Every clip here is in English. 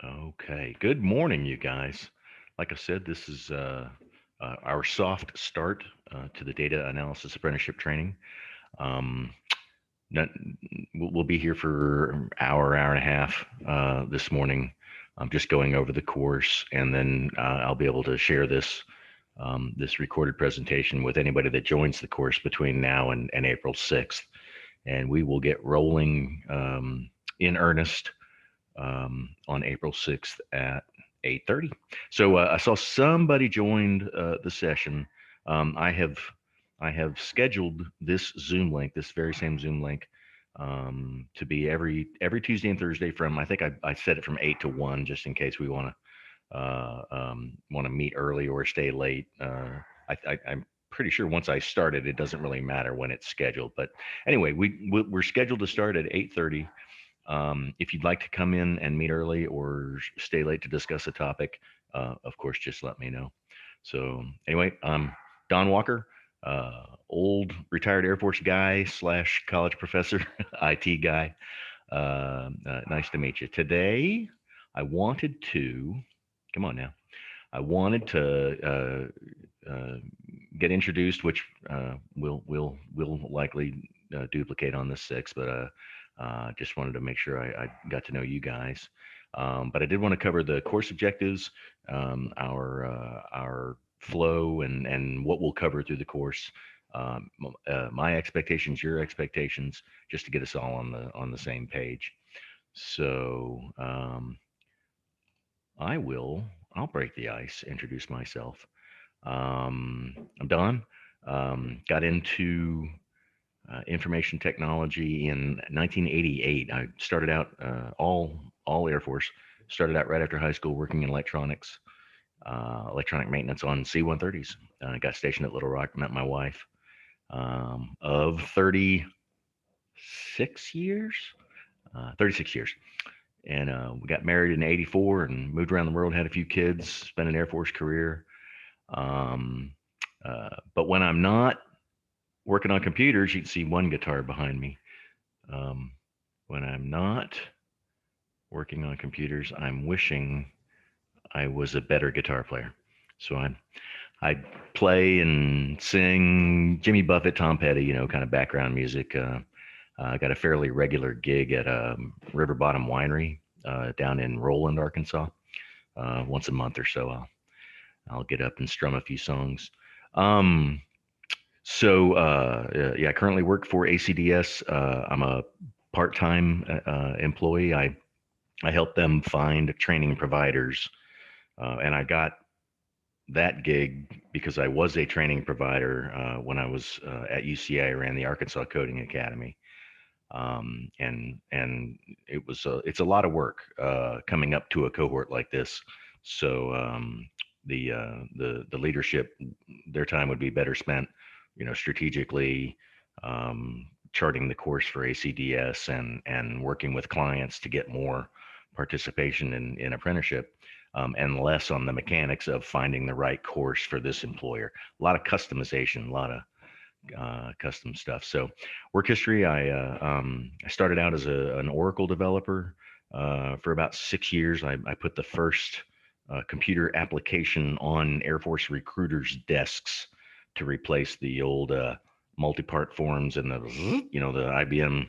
Okay. Good morning, you guys. Like I said, this is our soft start to the data analysis apprenticeship training. Um, not, we'll be here for an hour and a half this morning. I'm just going over the course, and then I'll be able to share this recorded presentation with anybody that joins the course between now and April 6th, and we will get rolling in earnest on April 6th at 8:30. So I saw somebody joined the session. Um, I have I have scheduled this Zoom link, this very same Zoom link, to be every Tuesday and Thursday from, I think I set it from 8 to 1, just in case we want to meet early or stay late. I'm pretty sure once I started, it doesn't really matter when it's scheduled. But anyway, we're scheduled to start at 8:30. If you'd like to come in and meet early or stay late to discuss a topic, of course, just let me know. So anyway, Don Walker, old retired Air Force guy slash college professor, IT guy. Nice to meet you. Today, I wanted to, come on now, I wanted to get introduced, which we'll likely duplicate on the 6th, but just wanted to make sure I got to know you guys. But I did want to cover the course objectives, our flow, and what we'll cover through the course. My expectations, your expectations, just to get us all on the same page. So I will. I'll break the ice. Introduce myself. I'm Don. Got into information technology in 1988. I started out all Air Force. Started out right after high school working in electronics, electronic maintenance on C-130s. I got stationed at Little Rock. Met my wife of 36 years. 36 years. And we got married in '84 and moved around the world. Had a few kids. Spent an Air Force career. Um, but when I'm not working on computers, you can see one guitar behind me. Um, when I'm not working on computers, I'm wishing I was a better guitar player. So I play and sing Jimmy Buffett, Tom Petty, kind of background music. I got a fairly regular gig at River Bottom Winery down in Roland, Arkansas. Once a month or so, I'll get up and strum a few songs. Um, So, I currently work for ACDS. I'm a part-time employee. I help them find training providers, and I got that gig because I was a training provider when I was at UCI. I ran the Arkansas Coding Academy, and it's a lot of work coming up to a cohort like this. So the leadership, their time would be better spent, strategically charting the course for ACDS and working with clients to get more participation in apprenticeship. And less on the mechanics of finding the right course for this employer. A lot of customization, a lot of custom stuff. So, work history. I started out as an Oracle developer for about 6 years. I put the first computer application on Air Force recruiters' desks to replace the old multi-part forms and the IBM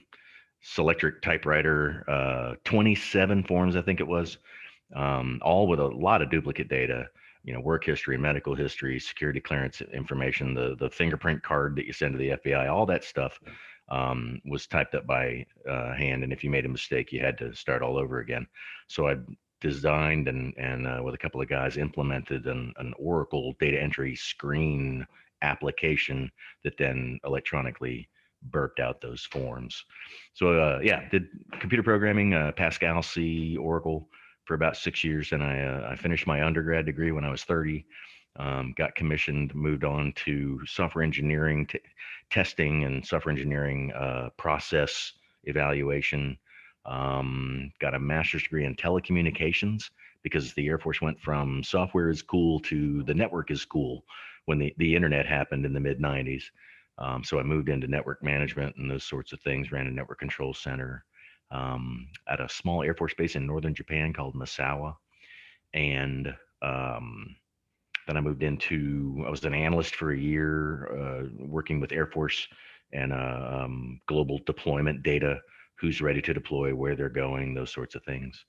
Selectric typewriter 27 forms, I think it was, all with a lot of duplicate data, work history, medical history, security clearance information, the fingerprint card that you send to the FBI, all that stuff was typed up by hand. And if you made a mistake, you had to start all over again. So I designed and with a couple of guys implemented an Oracle data entry screen application that then electronically burped out those forms. So did computer programming, Pascal, C, Oracle for about 6 years. And I finished my undergrad degree when I was 30. Got commissioned, moved on to software engineering, testing, and software engineering process evaluation. Got a master's degree in telecommunications because the Air Force went from software is cool to the network is cool when the internet happened in the mid 90s. So I moved into network management and those sorts of things, ran a network control center. at a small Air Force base in northern Japan called Misawa. And then I was an analyst for a year, working with Air Force and global deployment data, who's ready to deploy, where they're going, those sorts of things,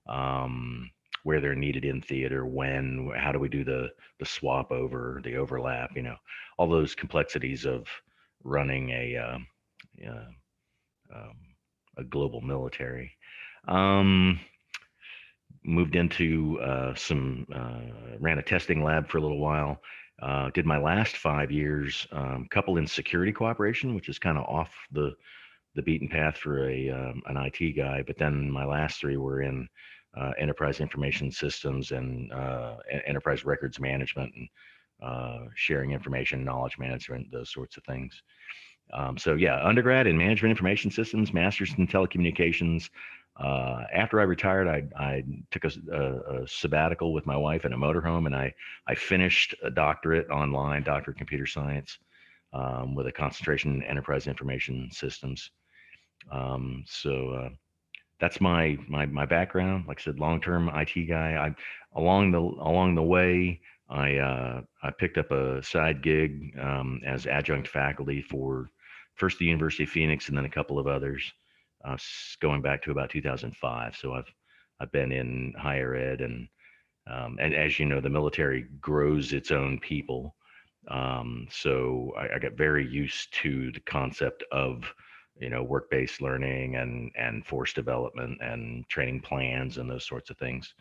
um, where they're needed in theater, when, how do we do the swap over, the overlap, all those complexities of running uh, um, a global military. Um, Moved into ran a testing lab for a little while. Did my last 5 years, couple in security cooperation, which is kind of off the beaten path for an IT guy. But then my last three were in enterprise information systems and enterprise records management and sharing information, knowledge management, those sorts of things. So yeah, undergrad in management information systems, master's in telecommunications. After I retired, I took a sabbatical with my wife in a motorhome, and I finished a doctorate online, doctorate of computer science, with a concentration in enterprise information systems. So that's my background. Like I said, long-term IT guy. Along the way, I picked up a side gig as adjunct faculty for first the University of Phoenix and then a couple of others, going back to about 2005. So I've been in higher ed, and as you know, the military grows its own people. So I got very used to the concept of work-based learning and force development and training plans and those sorts of things,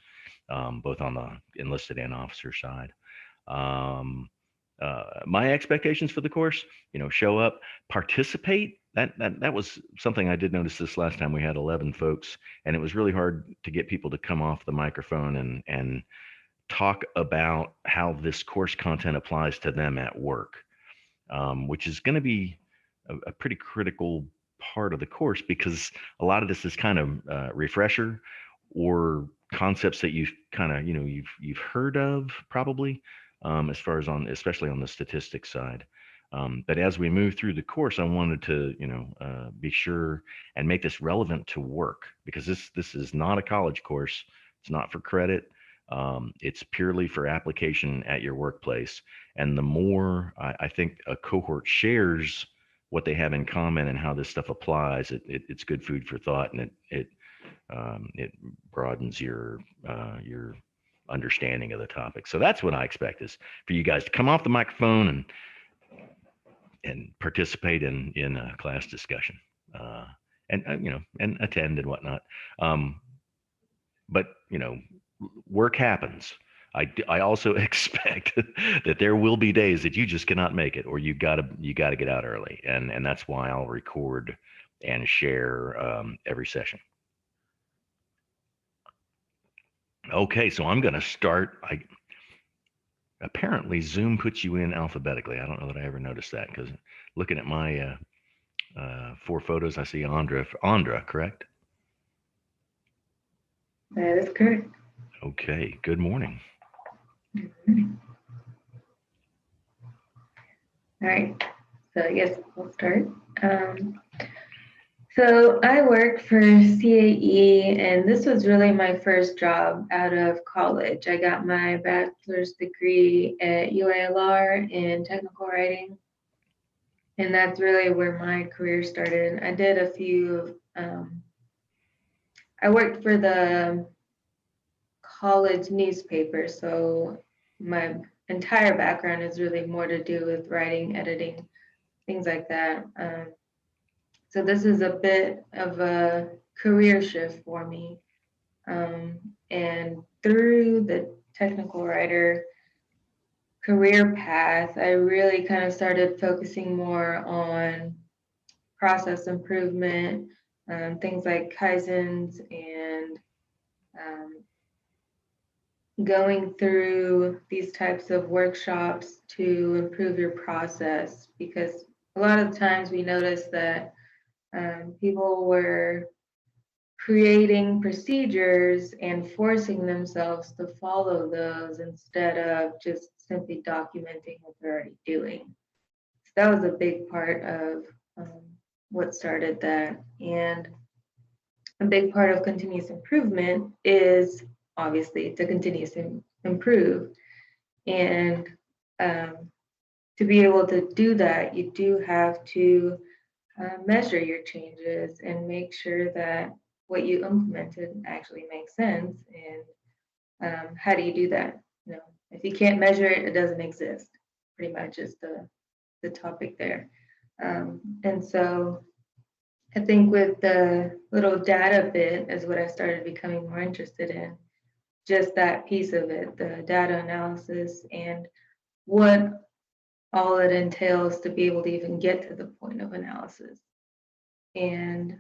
both on the enlisted and officer side. Um, my expectations for the course, show up, participate. That was something I did notice this last time. We had 11 folks, and it was really hard to get people to come off the microphone and talk about how this course content applies to them at work, which is going to be a pretty critical part of the course, because a lot of this is kind of refresher or concepts that you've kind of you've heard of probably, as far as especially on the statistics side. But as we move through the course, I wanted to be sure and make this relevant to work, because this is not a college course. It's not for credit. It's purely for application at your workplace. And the more I think a cohort shares what they have in common and how this stuff applies, it's good food for thought, and it broadens your understanding of the topic. So that's what I expect, is for you guys to come off the microphone and participate in a class discussion, and and attend and whatnot. But work happens. I also expect that there will be days that you just cannot make it, or you gotta get out early, and that's why I'll record and share every session. Okay, so I'm gonna start. Apparently Zoom puts you in alphabetically. I don't know that I ever noticed that, because looking at my 4 photos, I see Andra, correct? That is correct. Okay, good morning. All right, so I guess we'll start. So I work for CAE, and this was really my first job out of college. I got my bachelor's degree at UALR in technical writing, and that's really where my career started. I did a few, I worked for the college newspaper, so my entire background is really more to do with writing, editing, things like that. So this is a bit of a career shift for me. And through the technical writer career path, I really kind of started focusing more on process improvement, things like Kaizens, and going through these types of workshops to improve your process, because a lot of times we noticed that people were creating procedures and forcing themselves to follow those instead of just simply documenting what they're already doing. So that was a big part of what started that. And a big part of continuous improvement is obviously to continuously improve. And to be able to do that, you do have to measure your changes and make sure that what you implemented actually makes sense. And how do you do that? You know, if you can't measure it, it doesn't exist. Pretty much is the topic there. And so I think with the little data bit is what I started becoming more interested in. Just that piece of it, the data analysis and what all it entails to be able to even get to the point of analysis. And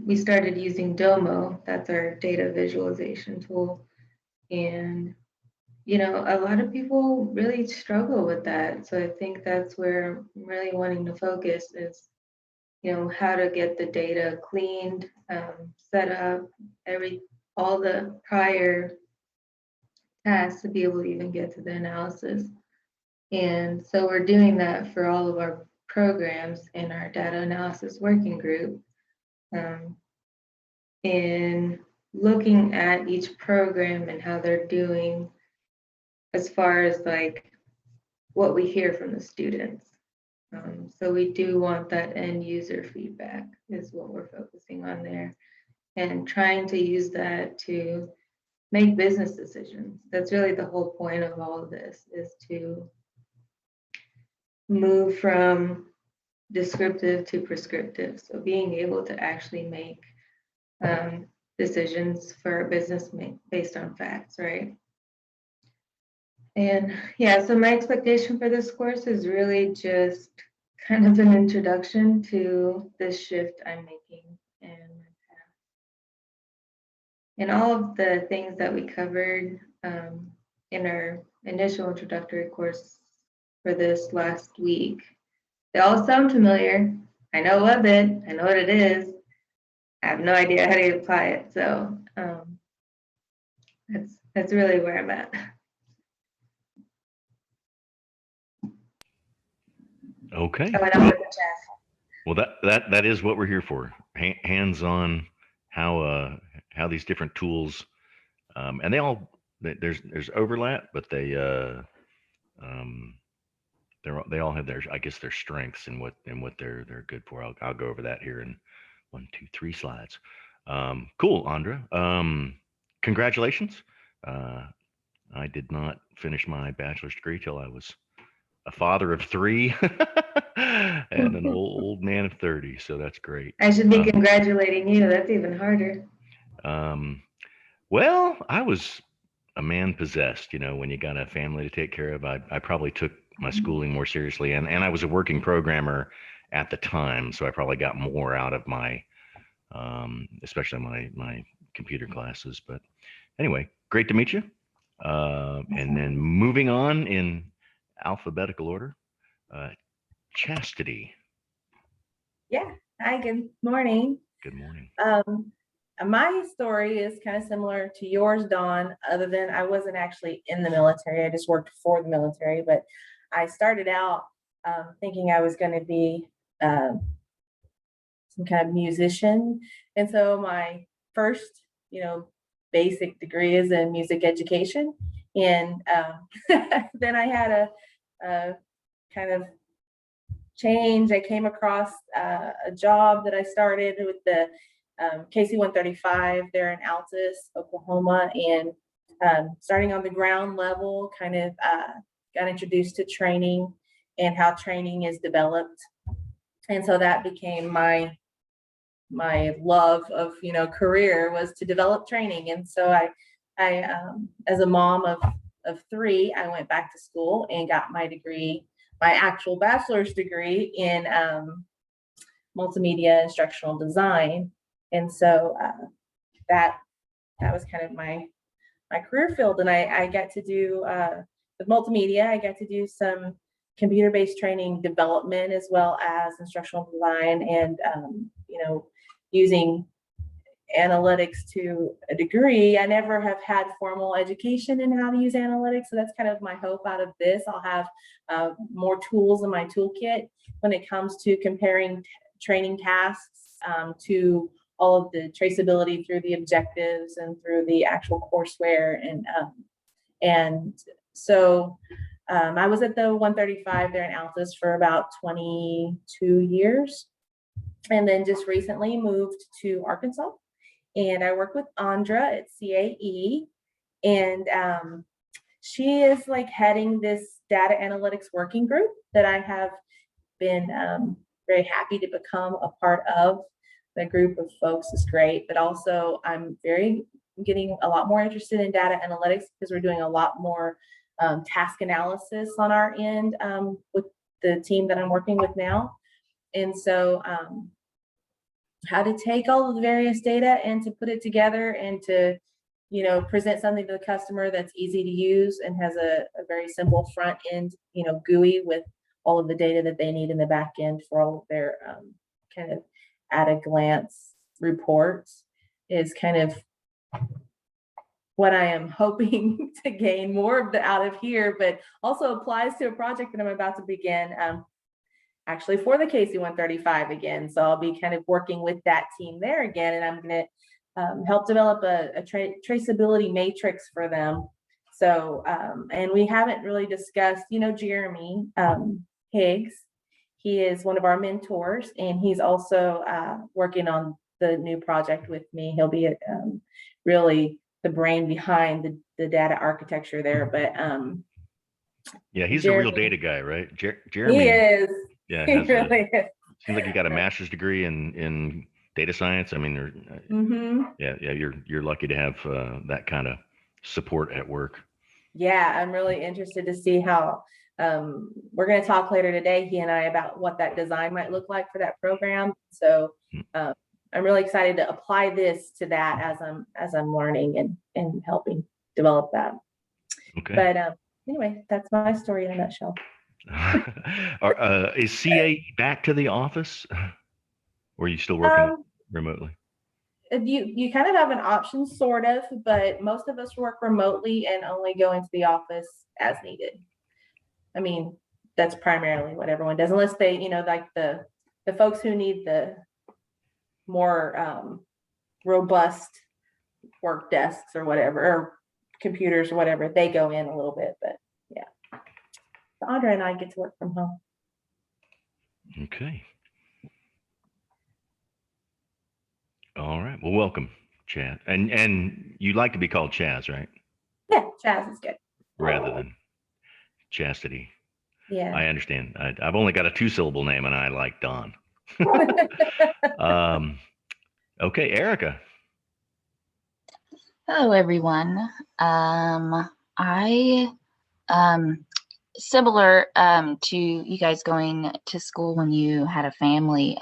we started using Domo, that's our data visualization tool. And, you know, a lot of people really struggle with that. So I think that's where I'm really wanting to focus is, you know, how to get the data cleaned, set up, all the prior tasks to be able to even get to the analysis. And so we're doing that for all of our programs in our data analysis working group. In looking at each program and how they're doing as far as like what we hear from the students. So we do want that end user feedback is what we're focusing on there and trying to use that to make business decisions. That's really the whole point of all of this is to move from descriptive to prescriptive. So being able to actually make decisions for a business based on facts, right? And yeah, so my expectation for this course is really just kind of an introduction to this shift I'm making in my path. And all of the things that we covered in our initial introductory course for this last week, they all sound familiar. I know of it, I know what it is. I have no idea how to apply it. So that's really where I'm at. Okay. I went off with the chest. Well, that is what we're here for. Hands-on, how these different tools, and they all there's overlap, but they all have their, I guess, their strengths and what they're good for. I'll go over that here in 1, 2, 3 slides. Cool, Andra. Congratulations. I did not finish my bachelor's degree till I was a father of 3 and an old man of 30. So that's great. I should be congratulating you. That's even harder. Well, I was a man possessed, you know, when you got a family to take care of. I probably took my schooling more seriously, and I was a working programmer at the time, so I probably got more out of my especially my computer classes. But anyway, great to meet you. And then moving on in alphabetical order, Chastity. Yeah. Hi, good morning. Good morning. My story is kind of similar to yours, Dawn, other than I wasn't actually in the military. I just worked for the military, but I started out thinking I was going to be some kind of musician. And so my first, basic degree is in music education. And then I had a kind of change. I came across a job that I started with the KC-135 there in Altus, Oklahoma, and starting on the ground level, kind of got introduced to training and how training is developed. And so that became my love of career, was to develop training. And so I as a mom of 3, I went back to school and got my degree, my actual bachelor's degree in multimedia instructional design. And so that was kind of my career field. And I got to do with multimedia, I got to do some computer-based training development as well as instructional design, and using analytics to a degree. I never have had formal education in how to use analytics, so that's kind of my hope out of this. I'll have more tools in my toolkit when it comes to comparing training tasks to all of the traceability through the objectives and through the actual courseware. And so I was at the 135 there in Altus for about 22 years. And then just recently moved to Arkansas. And I work with Andra at CAE. And she is like heading this data analytics working group that I have been very happy to become a part of. The group of folks is great, but also I'm getting a lot more interested in data analytics because we're doing a lot more task analysis on our end with the team that I'm working with now. And so how to take all of the various data and to put it together and to, you know, present something to the customer that's easy to use and has a very simple front end, you know, GUI with all of the data that they need in the back end for all of their kind of at a glance reports is kind of what I am hoping to gain more of out of here, but also applies to a project that I'm about to begin actually for the KC-135 again. So I'll be kind of working with that team there again, and I'm going to help develop a traceability matrix for them. So, and we haven't really discussed, you know, Jeremy Higgs. He is one of our mentors, and he's also working on the new project with me. He'll be really the brain behind the data architecture there. But yeah, he's Jeremy, a real data guy, right? Jeremy. He is. Yeah, He really is. Seems like you got a master's degree in data science. I mean, yeah, you're lucky to have that kind of support at work. Yeah, I'm really interested to see how we're going to talk later today, he and I, about what that design might look like for that program. So I'm really excited to apply this to that as I'm learning and helping develop that. Okay. But anyway, that's my story in a nutshell. Is CA back to the office, or are you still working remotely? You kind of have an option, sort of, but most of us work remotely and only go into the office as needed. I mean, that's primarily what everyone does, unless they, you know, like the folks who need the more robust work desks or whatever, or computers or whatever, they go in a little bit. But yeah, so Andra and I get to work from home. Okay. All right. Well, welcome, Chad. And you like to be called Chaz, right? Yeah, Chaz is good. Rather than Chastity. Yeah. I understand. I've only got a 2-syllable name, and I like Don. Okay, Erica. Hello, everyone. I similar to you guys going to school when you had a family.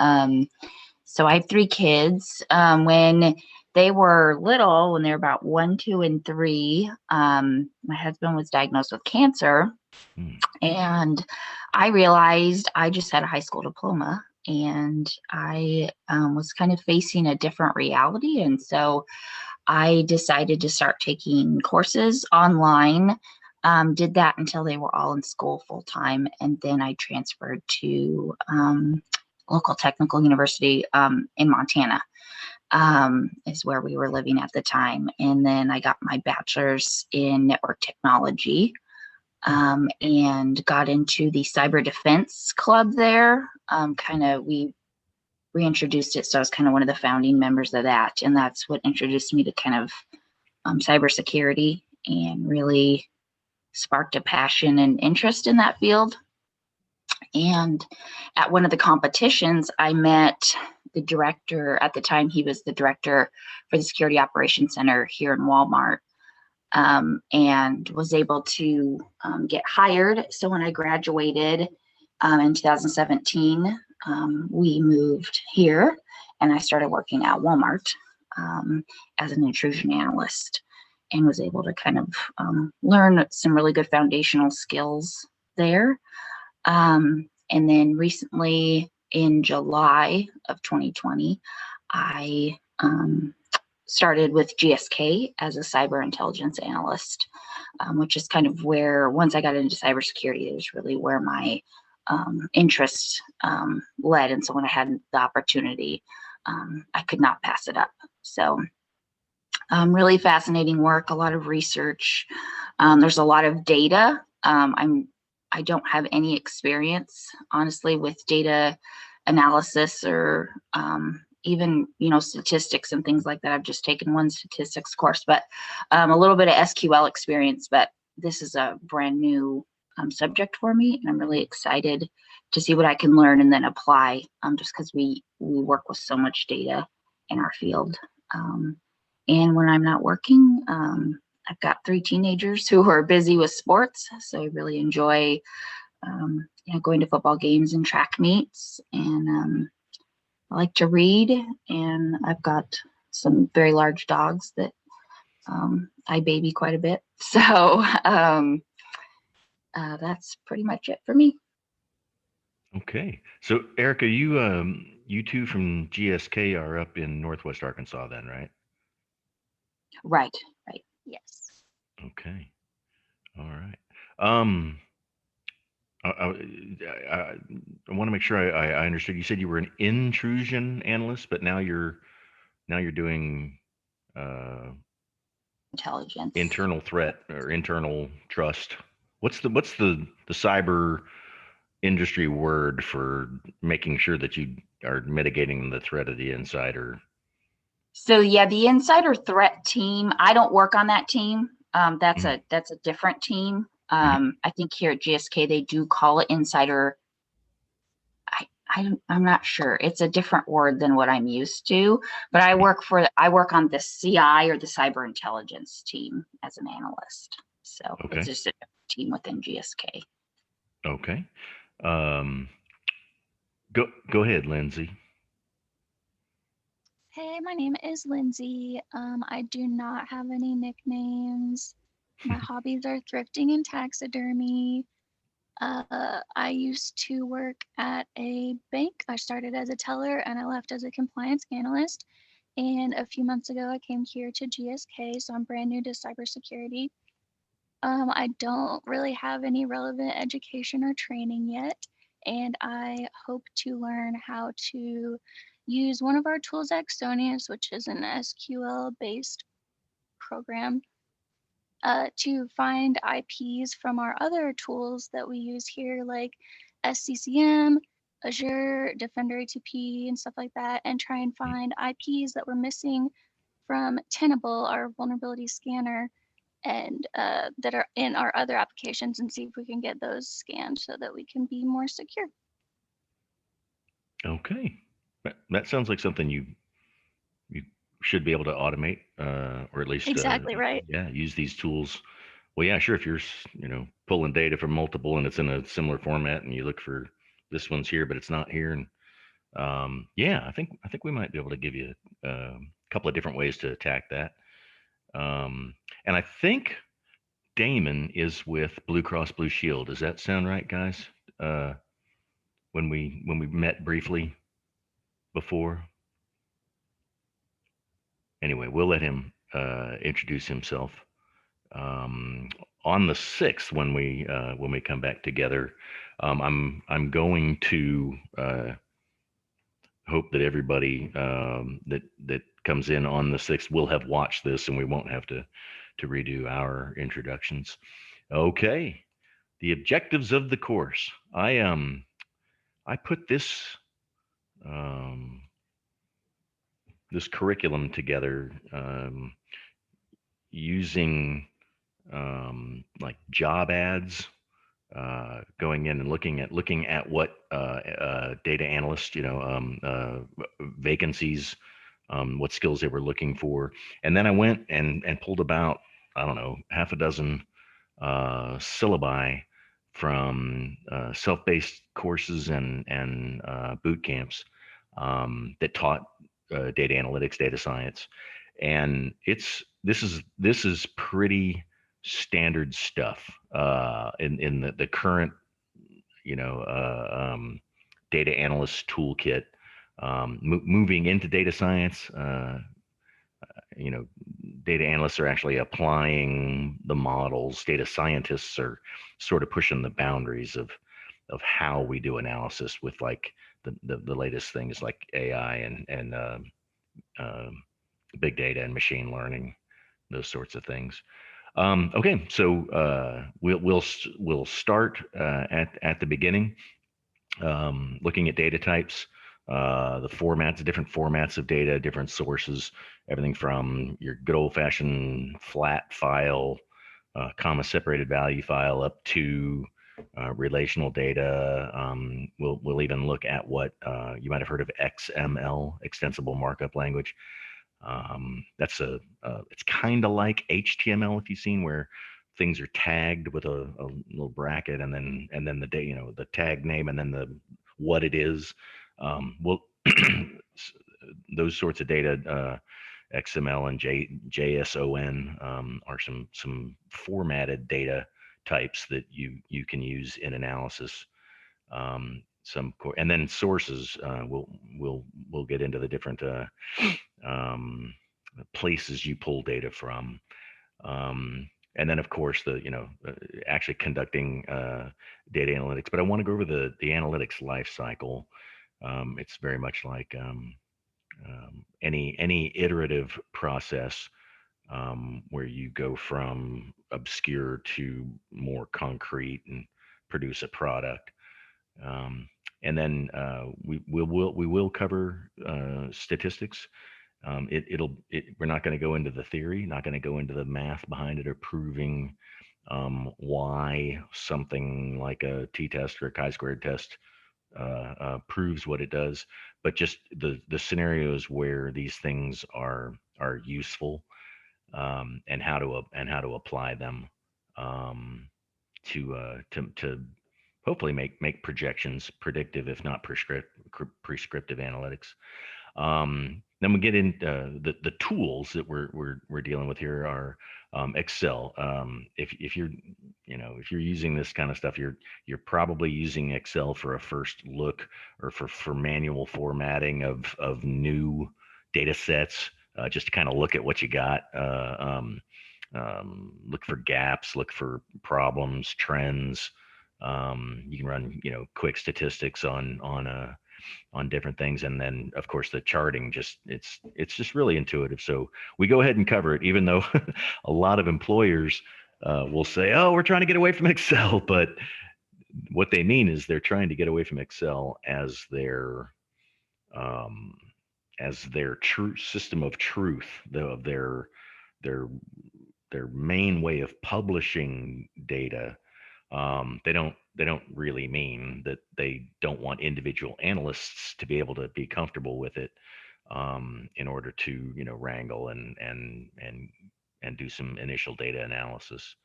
So I have 3 kids. When they were little, when they were about 1, 2, and 3, my husband was diagnosed with cancer. And I realized I just had a high school diploma, and I was kind of facing a different reality. And so I decided to start taking courses online, did that until they were all in school full time. And then I transferred to local technical university in Montana, is where we were living at the time. And then I got my bachelor's in network technology, and got into the cyber defense club there. We reintroduced it, so I was kind of one of the founding members of that, and that's what introduced me to kind of cybersecurity, and really sparked a passion and interest in that field. And at one of the competitions, I met the director. At the time, he was the director for the Security Operations Center here in Walmart, and was able to get hired. So when I graduated in 2017, we moved here, and I started working at Walmart as an intrusion analyst, and was able to kind of learn some really good foundational skills there. And then recently in July of 2020, I started with GSK as a cyber intelligence analyst, which is kind of where, once I got into cybersecurity, it was really where my interest led. And so when I had the opportunity I could not pass it up. So really fascinating work, a lot of research. There's a lot of data. I don't have any experience, honestly, with data analysis or even, statistics and things like that. I've just taken one statistics course, but a little bit of SQL experience, but this is a brand new subject for me, and I'm really excited to see what I can learn and then apply, just because we work with so much data in our field. And when I'm not working, I've got 3 teenagers who are busy with sports, so I really enjoy going to football games and track meets, and I like to read, and I've got some very large dogs that I baby quite a bit. So that's pretty much it for me. Okay. So Erica, you two from GSK are up in Northwest Arkansas then, right? Right. Yes. Okay. All right. Um, I want to make sure I understood. You said you were an intrusion analyst, but now you're doing Intelligence. internal threat or internal trust. What's the cyber industry word for making sure that you are mitigating the threat of the insider? So yeah, the insider threat team, I don't work on that team. That's Mhm. a different team. Mhm. I think here at GSK they do call it insider. I'm not sure. It's a different word than what I'm used to, but I work on the CI, or the cyber intelligence team, as an analyst. So it's Okay. just a different team within GSK. Okay. Um, go ahead, Lindsay. Hey, my name is Lindsay. I do not have any nicknames. My hobbies are thrifting and taxidermy. I used to work at a bank. I started as a teller and I left as a compliance analyst. And a few months ago, I came here to GSK, so I'm brand new to cybersecurity. I don't really have any relevant education or training yet, and I hope to learn how to use one of our tools, Axonius, which is an SQL-based program, to find IPs from our other tools that we use here, like SCCM, Azure, Defender ATP, and stuff like that, and try and find IPs that we're missing from Tenable, our vulnerability scanner, and that are in our other applications, and see if we can get those scanned so that we can be more secure. Okay. That sounds like something you should be able to automate, or at least Exactly right. use these tools. Well, yeah, sure. If you're pulling data from multiple and it's in a similar format, and you look for this one's here but it's not here, and yeah, I think we might be able to give you a couple of different ways to attack that. And I think Damon is with Blue Cross Blue Shield. Does that sound right, guys? When we met briefly before. Anyway, we'll let him introduce himself. On the 6th, when we come back together, I'm going to hope that everybody that comes in on the 6th will have watched this, and we won't have to redo our introductions. Okay, the objectives of the course. I put this this curriculum together using like job ads, going in and looking at what data analysts, vacancies, what skills they were looking for, and then I went and pulled about, I don't know, half a dozen syllabi from self-paced courses and boot camps that taught data analytics, data science, and this is pretty standard stuff in the current, data analyst toolkit. Moving into data science, you know, data analysts are actually applying the models. Data scientists are sort of pushing the boundaries how we do analysis with like the latest things like AI and big data and machine learning, those sorts of things. Okay, so we'll start at the beginning, looking at data types, the formats, different formats of data, different sources, everything from your good old fashioned flat file, comma separated value file, up to relational data. We'll even look at what you might have heard of XML, extensible markup language. That's it's kind of like HTML, if you've seen, where things are tagged with a little bracket and then the day, the tag name and then the what it is. Well, those sorts of data, XML and JSON, are some formatted data types that you can use in analysis. And then sources. We'll get into the different um, places you pull data from. And then of course actually conducting data analytics. But I want to go over the analytics life cycle. It's very much like any iterative process, where you go from obscure to more concrete and produce a product. Um, and then we will cover statistics. We're not going to go into the theory, not going to go into the math behind it or proving why something like a t-test or a chi-squared test proves what it does, but just the scenarios where these things are useful, and how to apply them, to hopefully make projections, predictive if not prescriptive analytics. Then we get into the tools that we're dealing with here are Excel. If you're using this kind of stuff, you're probably using Excel for a first look, or for manual formatting of new data sets, just to kind of look at what you got. Look for gaps, look for problems, trends. You can run quick statistics on different things, and then of course the charting, it's just really intuitive. So we go ahead and cover it, even though a lot of employers will say, oh, we're trying to get away from Excel, but what they mean is they're trying to get away from Excel as their true system of truth, of their main way of publishing data. They don't really mean that they don't want individual analysts to be able to be comfortable with it, in order to wrangle and do some initial data analysis.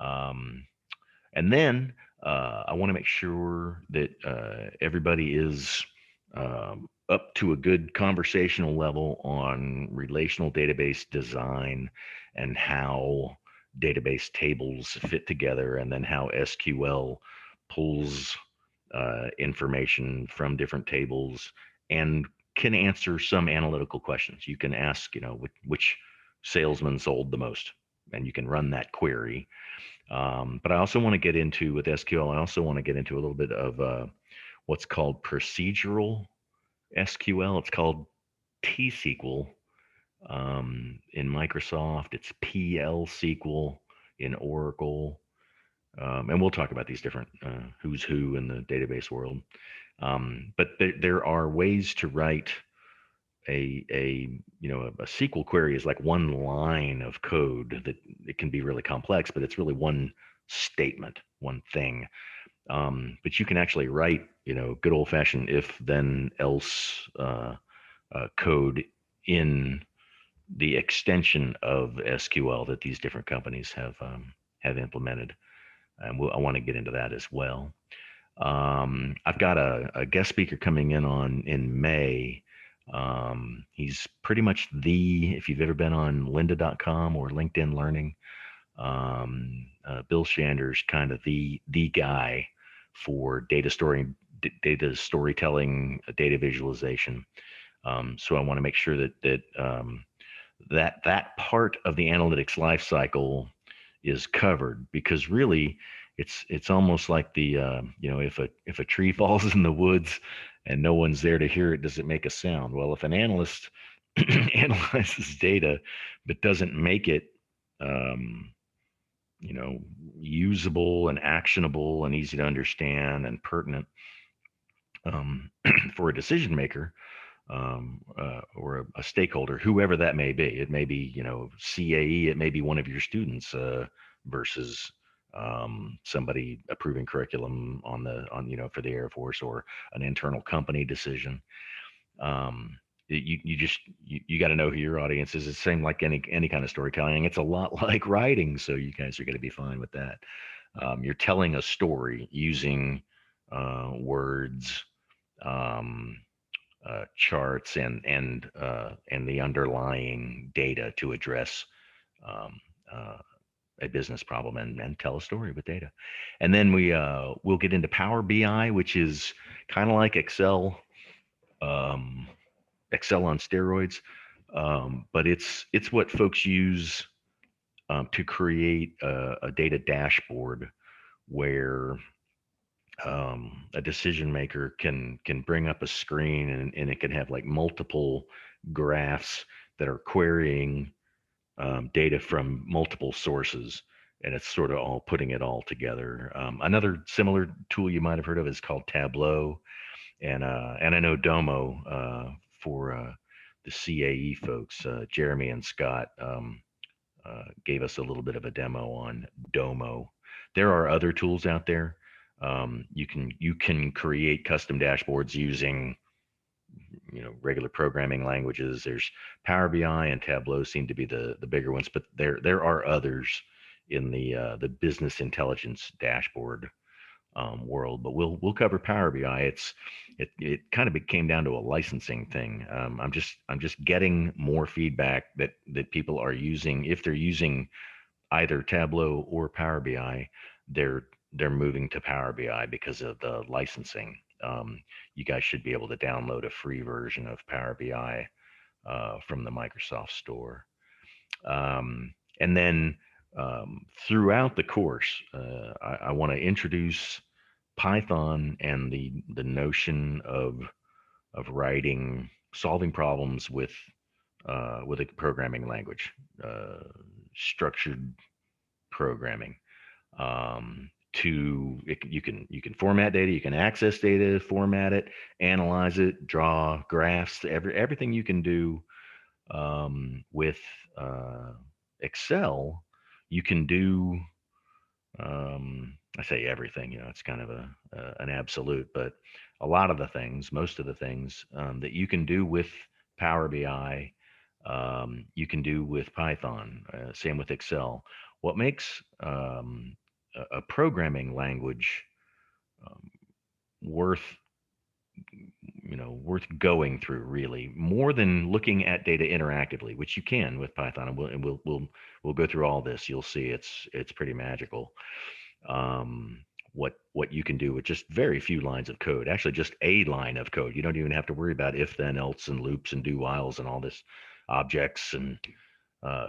And then I want to make sure that everybody is up to a good conversational level on relational database design and how database tables fit together, and then how SQL pulls information from different tables and can answer some analytical questions. You can ask, which salesman sold the most, and you can run that query. But I also want to get into, with SQL, I also want to get into a little bit of what's called procedural SQL. It's called T-SQL. In Microsoft, it's PL SQL in Oracle. And we'll talk about these different who's who in the database world. But there are ways to write a SQL query is like one line of code that it can be really complex, but it's really one statement, one thing. But you can actually write, good old fashioned if then else code in the extension of SQL that these different companies have implemented. And I want to get into that as well. I've got a guest speaker coming in May. He's pretty much if you've ever been on lynda.com or LinkedIn Learning, Bill Shander's kind of the guy for data storytelling, data visualization. So I want to make sure that part of the analytics lifecycle is covered, because really it's almost like the if a tree falls in the woods and no one's there to hear it, does it make a sound? Well, if an analyst analyzes data but doesn't make it um, usable and actionable and easy to understand and pertinent um, for a decision maker, or a stakeholder, whoever that may be. It may be, CAE, it may be one of your students, versus somebody approving curriculum for the Air Force, or an internal company decision. Um, you got to know who your audience is. It's the same like any kind of storytelling. It's a lot like writing, so you guys are going to be fine with that. You're telling a story using words, um, charts, and the underlying data to address um, uh, a business problem, and tell a story with data. And then we'll get into Power BI, which is kind of like Excel, um, Excel on steroids, but it's what folks use to create a data dashboard where a decision maker can bring up a screen, and it can have like multiple graphs that are querying data from multiple sources, and it's sort of all putting it all together. Another similar tool you might have heard of is called Tableau, and I know Domo, for the CAE folks. Jeremy and Scott gave us a little bit of a demo on Domo. There are other tools out there. You can create custom dashboards using regular programming languages. There's Power BI and Tableau seem to be the bigger ones, but there are others in the business intelligence dashboard world. But we'll cover Power BI. It kind of came down to a licensing thing. I'm just getting more feedback that people are using. If they're using either Tableau or Power BI, they're moving to Power BI because of the licensing. You guys should be able to download a free version of Power BI from the Microsoft Store. And then throughout the course, I want to introduce Python and the notion of solving problems with a programming language, structured programming. You can format data, you can access data, format it, analyze it, draw graphs, everything you can do with Excel. You can do, I say everything, it's kind of an absolute, but a lot of the things, most of the things that you can do with Power BI, you can do with Python. Same with Excel. What makes a programming language um, worth worth going through, really, more than looking at data interactively, which you can with Python, and we'll go through all this. You'll see it's pretty magical. um, what you can do with just very few lines of code, actually just a line of code. You don't even have to worry about if, then, else, and loops, and do whiles, and all this objects, and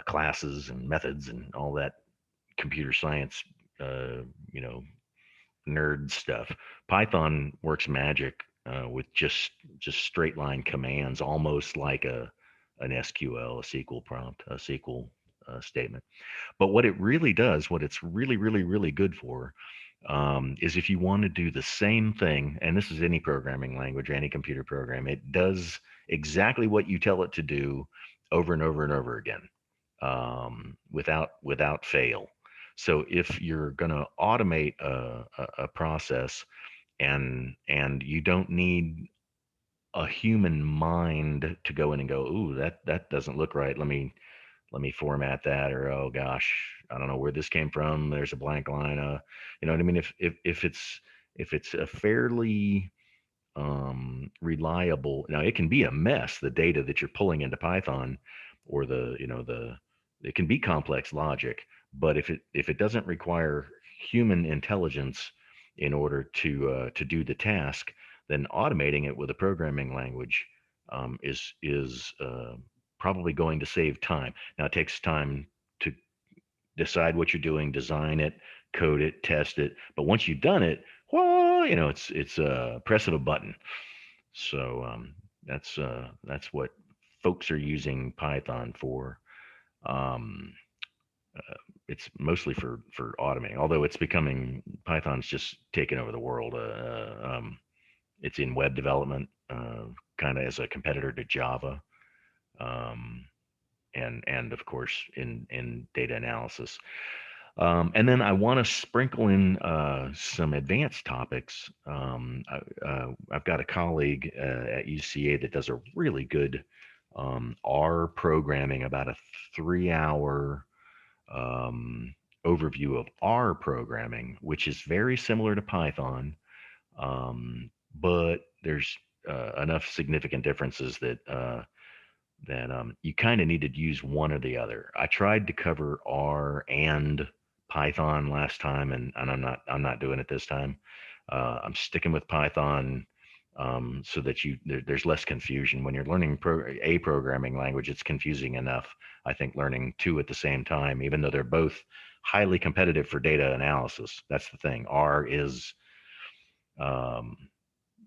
classes, and methods, and all that computer science uh, you know nerd stuff. Python works magic with just straight line commands, almost like an SQL, a SQL prompt, a SQL statement. But what it really does, what it's really, really, really good for, is if you want to do the same thing, and this is any programming language, any computer program, it does exactly what you tell it to do over and over and over again, without fail. So if you're going to automate a process, and you don't need a human mind to go in and go, ooh, that doesn't look right. Let me format that, or, oh gosh, I don't know where this came from. There's a blank line. You know what I mean? If it's a fairly reliable, now it can be a mess, the data that you're pulling into Python, or it can be complex logic, but if it doesn't require human intelligence in order to do the task, then automating it with a programming language is probably going to save time. Now, it takes time to decide what you're doing, design it, code it, test it. But once you've done it, well, it's press of a button. So that's what folks are using Python for. Um, it's mostly for automating, although it's becoming Python's just taken over the world. It's in web development, kind of as a competitor to Java, um, and of course in data analysis. And then I want to sprinkle in some advanced topics. I've got a colleague at UCA that does a really good R programming, about a 3 hour um, overview of R programming, which is very similar to Python, but there's enough significant differences that you kind of need to use one or the other. I tried to cover R and Python last time, and I'm not doing it this time. I'm sticking with Python so that there's less confusion when you're learning a programming language. It's confusing enough, I think, learning two at the same time, even though they're both highly competitive for data analysis. That's the thing. R is um,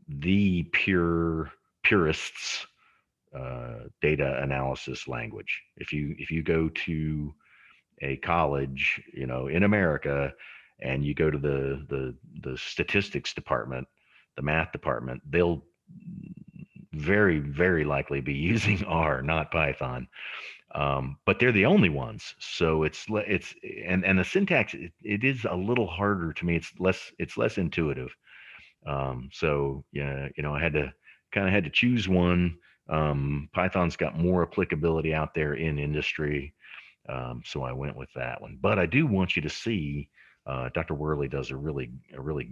the purists data analysis language. If you go to a college, in America, and you go to the statistics department, the math department, they'll very, very likely be using R, not Python. But they're the only ones. So and the syntax, it is a little harder to me. It's less intuitive. So yeah, I had to choose one. Python's got more applicability out there in industry. So I went with that one. But I do want you to see, Dr. Worley does a really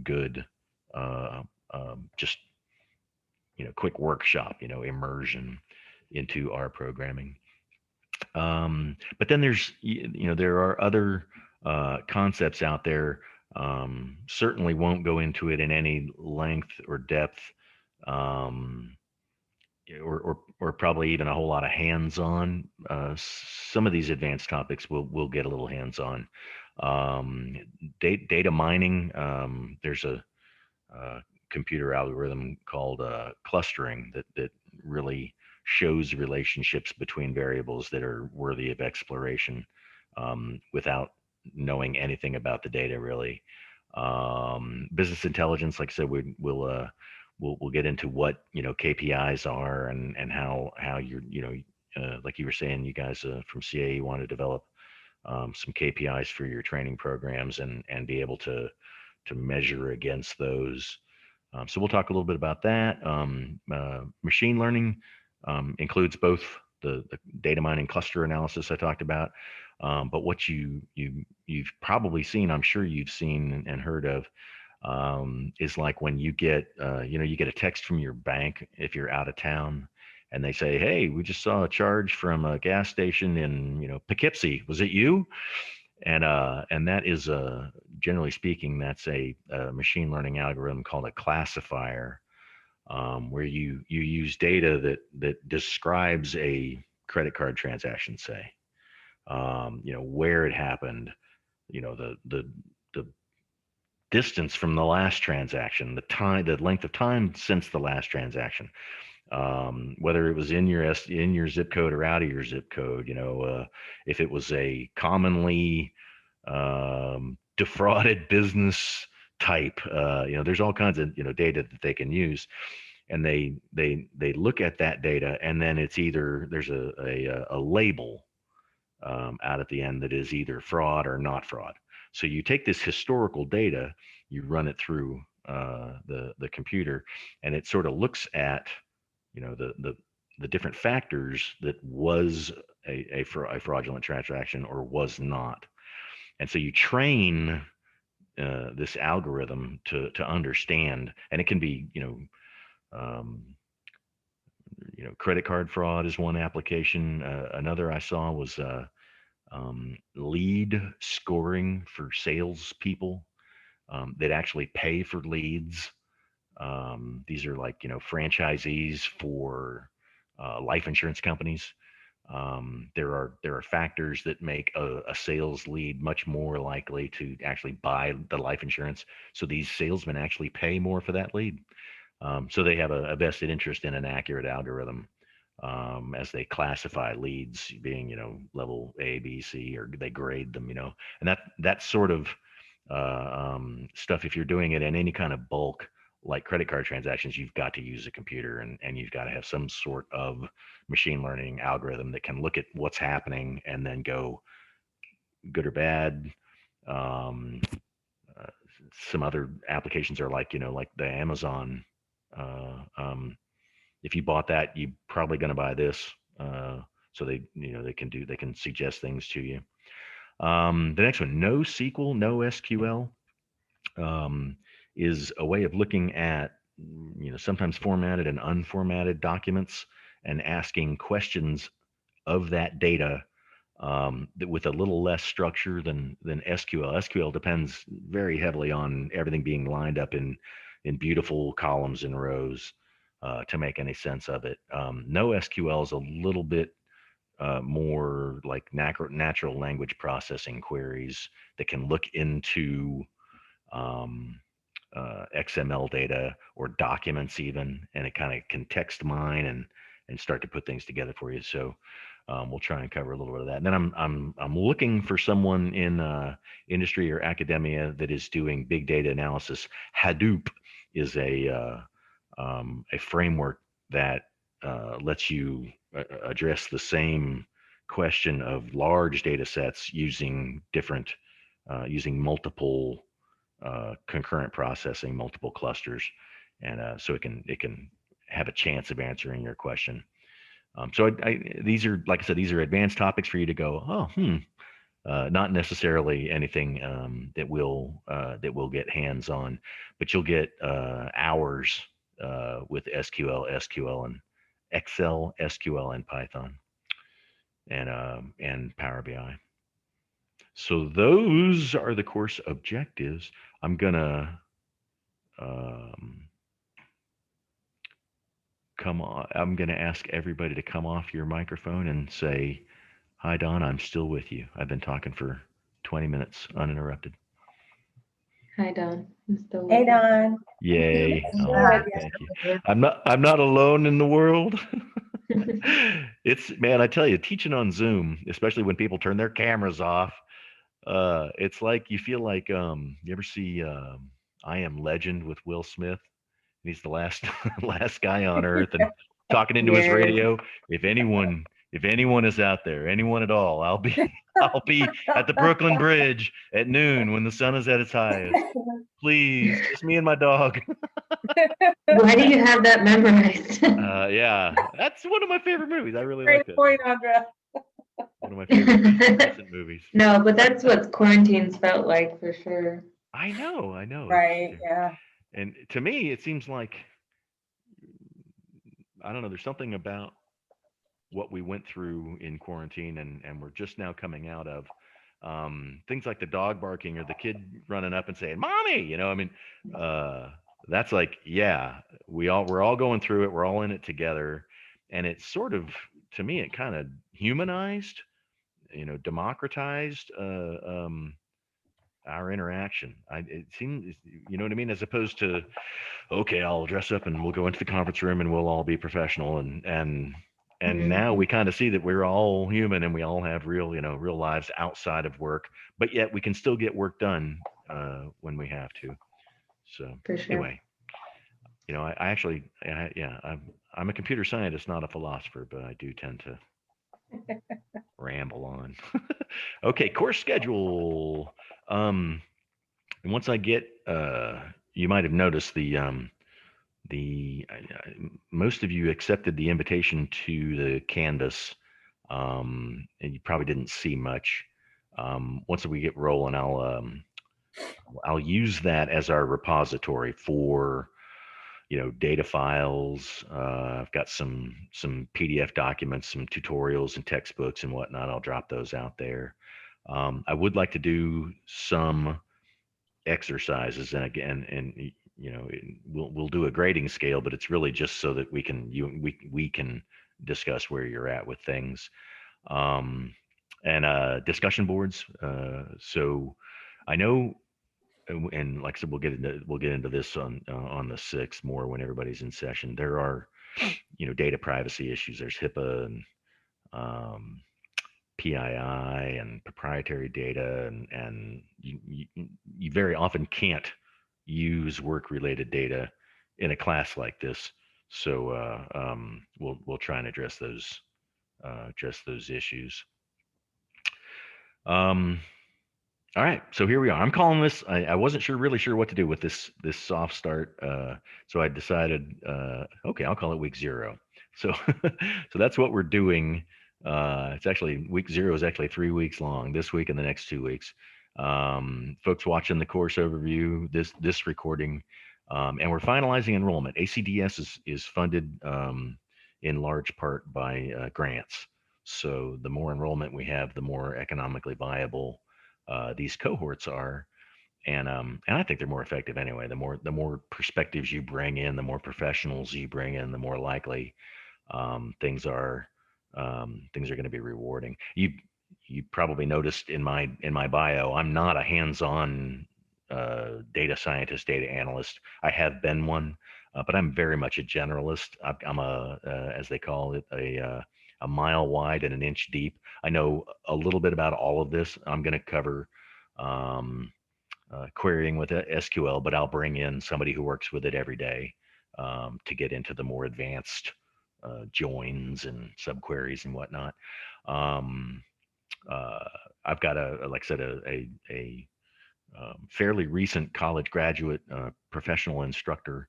good, uh, just, quick workshop, immersion into R programming. But then there are other concepts out there. Certainly won't go into it in any length or depth, um, or probably even a whole lot of hands-on. Some of these advanced topics will get a little hands-on. Data mining. There's a computer algorithm called clustering that really shows relationships between variables that are worthy of exploration without knowing anything about the data really. Business intelligence, like I said, we'll get into what KPIs are and how you're like you were saying, you guys from CAE want to develop some KPIs for your training programs and be able to measure against those. So we'll talk a little bit about that. Machine learning includes both the data mining cluster analysis I talked about, but what you've probably seen, I'm sure you've seen and heard of, is like when you get you get a text from your bank if you're out of town, and they say, "Hey, we just saw a charge from a gas station in Poughkeepsie. Was it you?" And that is generally speaking, that's a machine learning algorithm called a classifier, where you use data that describes a credit card transaction, say, where it happened, the distance from the last transaction, the length of time since the last transaction, whether it was in your zip code or out of your zip code, if it was a commonly defrauded business type, there's all kinds of data that they can use, and they look at that data, and then it's either there's a label out at the end that is either fraud or not fraud. So you take this historical data, you run it through the computer, and it sort of looks at the different factors that was a fraudulent transaction or was not. And so you train this algorithm to understand, and it can be um, credit card fraud is one application. Another I saw was lead scoring for salespeople that actually pay for leads. These are like franchisees for life insurance companies. There are factors that make a sales lead much more likely to actually buy the life insurance. So these salesmen actually pay more for that lead. So they have a vested interest in an accurate algorithm, as they classify leads being, level A, B, C, or they grade them, and that sort of stuff. If you're doing it in any kind of bulk, like credit card transactions, you've got to use a computer, and you've got to have some sort of machine learning algorithm that can look at what's happening and then go good or bad. Um, uh, some other applications are like, like the Amazon. Uh, um, if you bought that, you're probably going to buy this. So they can suggest things to you. The next one, NoSQL, NoSQL, um, is a way of looking at, sometimes formatted and unformatted documents and asking questions of that data, that with a little less structure than SQL. SQL depends very heavily on everything being lined up in beautiful columns and rows, to make any sense of it. NoSQL is a little bit more like natural language processing queries that can look into, um, XML data or documents even, and it kind of can text mine and start to put things together for you. So we'll try and cover a little bit of that. And then I'm looking for someone in industry or academia that is doing big data analysis. Hadoop is a framework that lets you address the same question of large data sets using using multiple concurrent processing, multiple clusters, and so it can have a chance of answering your question. So these are, like I said, these are advanced topics for you to go, not necessarily anything that we'll get hands on, but you'll get hours with SQL, and Excel, SQL, and Python, and Power BI. So those are the course objectives. I'm gonna um, come on. I'm gonna ask everybody to come off your microphone and say, "Hi, Don. I'm still with you. I've been talking for 20 minutes uninterrupted." Hi, Don. I'm still with Hey, you. Don. Yay! Still Oh, with you. thank you. I'm not alone in the world. It's, man, I tell you, teaching on Zoom, especially when people turn their cameras off, it's like you feel like, you ever see I Am Legend with Will Smith? He's the last last guy on earth and talking into his Yes. radio. If anyone is out there, anyone at all, I'll be at the Brooklyn Bridge at noon when the sun is at its highest. Please, just me and my dog. Why do you have that memorized? Yeah, that's one of my favorite movies. I really like Great that. point, Andra. One of my favorite recent movies. No, but that's what quarantines felt like for sure. I know. Right, yeah. And to me, it seems like, I don't know. There's something about what we went through in quarantine, and we're just now coming out of, things like the dog barking or the kid running up and saying "mommy," I mean, that's like, yeah, we're all going through it, we're all in it together, and it's sort of, to me, it kind of humanized, democratized, our interaction. It seems, you know what I mean, as opposed to, okay, I'll dress up and we'll go into the conference room and we'll all be professional, and now we kind of see that we're all human and we all have real, real lives outside of work, but yet we can still get work done when we have to. So For sure. anyway, I actually, yeah, I'm a computer scientist, not a philosopher, but I do tend to ramble on. Okay, course schedule. And once I get, you might have noticed most of you accepted the invitation to the Canvas, and you probably didn't see much. Once we get rolling, I'll use that as our repository for, data files. I've got some PDF documents, some tutorials and textbooks and whatnot. I'll drop those out there. I would like to do some exercises, and again, and we'll do a grading scale, but it's really just so that we can discuss where you're at with things. And discussion boards. So I know, and like I said, we'll get into this on the 6th more when everybody's in session. There are, data privacy issues. There's HIPAA and um, PII and proprietary data, and you very often can't use work-related data in a class like this. So we'll try and address those issues. Um, all right, so here we are. I'm calling this. I wasn't really sure what to do with this soft start, so I decided, okay, I'll call it week 0. So so that's what we're doing. It's actually week 0 is actually 3 weeks long. This week and the next 2 weeks. Folks watching the course overview, this recording, and we're finalizing enrollment. ACDS is funded in large part by grants. So the more enrollment we have, the more economically viable these cohorts are, and I think they're more effective anyway. The more perspectives you bring in, the more professionals you bring in, the more likely things are going to be rewarding. You probably noticed in my bio, I'm not a hands-on data scientist, data analyst. I have been one, but I'm very much a generalist. I'm a as they call it, a mile wide and an inch deep. I know a little bit about all of this. I'm going to cover um, querying with SQL, but I'll bring in somebody who works with it every day to get into the more advanced joins and subqueries and whatnot. Um, uh, I've got like I said, fairly recent college graduate professional instructor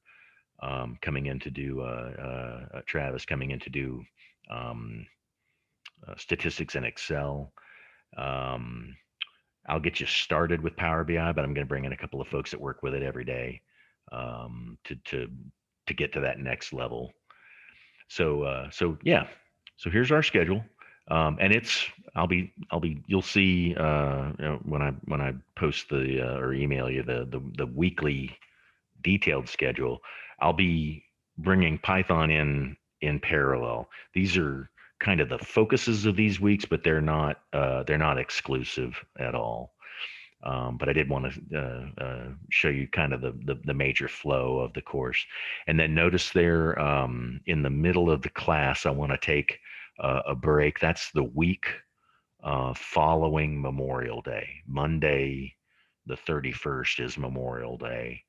coming in to do Travis coming in to do um, statistics in Excel. Um, I'll get you started with Power BI, but I'm going to bring in a couple of folks that work with it every day to get to that next level. So yeah. So here's our schedule, and you'll see when I post or email you the weekly detailed schedule. I'll be bringing Python in parallel. These are kind of the focuses of these weeks, but they're not exclusive at all. But I did want to show you kind of the major flow of the course. And then notice there in the middle of the class, I want to take a break. That's the week following Memorial Day. Monday, the 31st is Memorial Day.